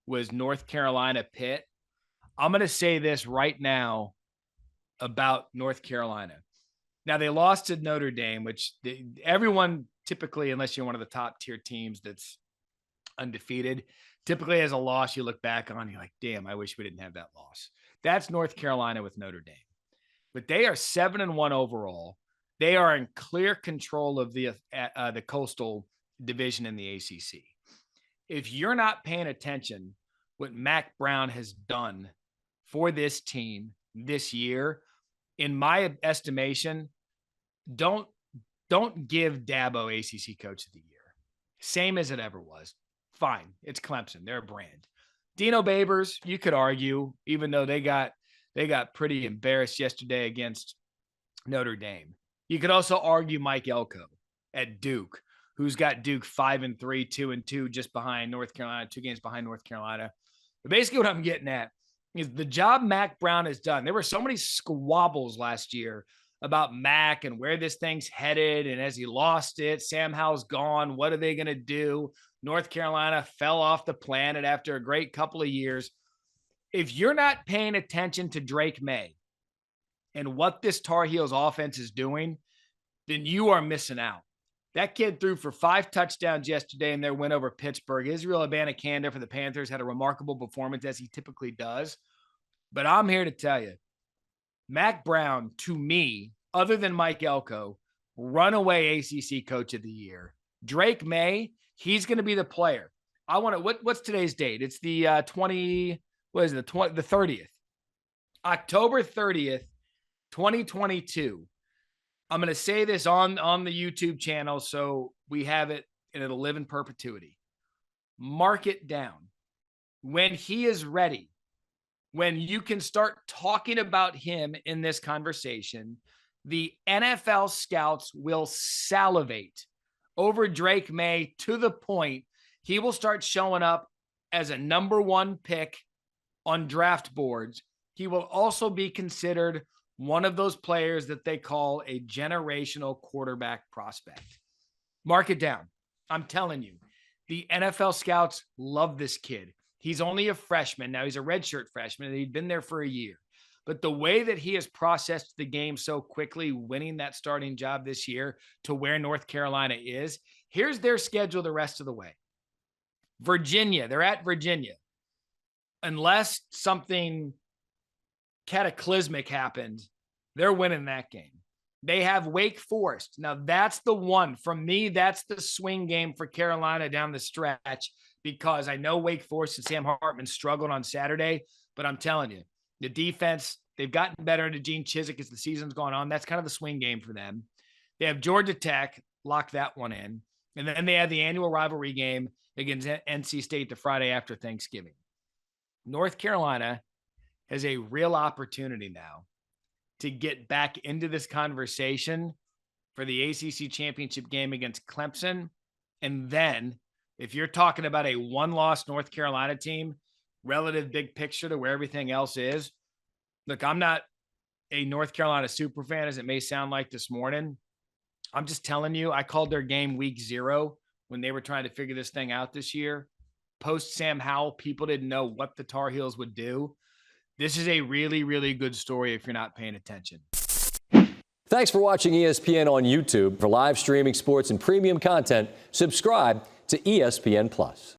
was North Carolina Pitt. I'm going to say this right now about North Carolina. Now, they lost to Notre Dame, which everyone typically, unless you're one of the top tier teams that's undefeated, typically as a loss you look back on, you're like, damn, I wish we didn't have that loss. That's North Carolina with Notre Dame. But they are 7-1 overall. They are in clear control of the Coastal Division in the ACC. If you're not paying attention, what Mac Brown has done for this team this year, in my estimation, don't give Dabo ACC Coach of the Year. Same as it ever was. Fine, it's Clemson. They're a brand. Dino Babers, you could argue, even though they got pretty embarrassed yesterday against Notre Dame. You could also argue Mike Elko at Duke, who's got Duke 5-3, 2-2, just behind North Carolina, 2 games behind North Carolina. But basically what I'm getting at is the job Mac Brown has done. There were so many squabbles last year about Mac and where this thing's headed. And as he lost it, Sam Howell's gone. What are they going to do? North Carolina fell off the planet after a great couple of years. If you're not paying attention to Drake Maye and what this Tar Heels offense is doing, then you are missing out. That kid threw for 5 touchdowns yesterday in their win over Pittsburgh. Israel Abanikanda for the Panthers had a remarkable performance, as he typically does. But I'm here to tell you, Mac Brown, to me, other than Mike Elko, runaway ACC Coach of the Year. Drake Maye, he's going to be the player. I want to. What's today's date? It's the 30th, October 30th, 2022. I'm going to say this on the YouTube channel so we have it and it'll live in perpetuity. Mark it down. When he is ready, when you can start talking about him in this conversation, the NFL scouts will salivate over Drake Maye to the point he will start showing up as a number 1 pick on draft boards. He will also be considered one of those players that they call a generational quarterback prospect. Mark it down. I'm telling you, the NFL scouts love this kid. He's only a freshman. Now he's a redshirt freshman, and he'd been there for a year. But the way that he has processed the game so quickly, winning that starting job this year to where North Carolina is, here's their schedule the rest of the way. Virginia, they're at Virginia. Unless something cataclysmic happened, they're winning that game. They have Wake Forest. Now, that's the one. From me, that's the swing game for Carolina down the stretch, because I know Wake Forest and Sam Hartman struggled on Saturday, but I'm telling you, the defense, they've gotten better into Gene Chizik as the season's gone on. That's kind of the swing game for them. They have Georgia Tech, lock that one in. And then they have the annual rivalry game against NC State the Friday after Thanksgiving. North Carolina has a real opportunity now to get back into this conversation for the ACC championship game against Clemson. And then if you're talking about a 1-loss North Carolina team, relative big picture to where everything else is, look, I'm not a North Carolina super fan, as it may sound like this morning. I'm just telling you, I called their game week 0 when they were trying to figure this thing out this year. Post Sam Howell, people didn't know what the Tar Heels would do. This is a really, really good story if you're not paying attention. Thanks for watching ESPN on YouTube. For live streaming sports and premium content, subscribe to ESPN+.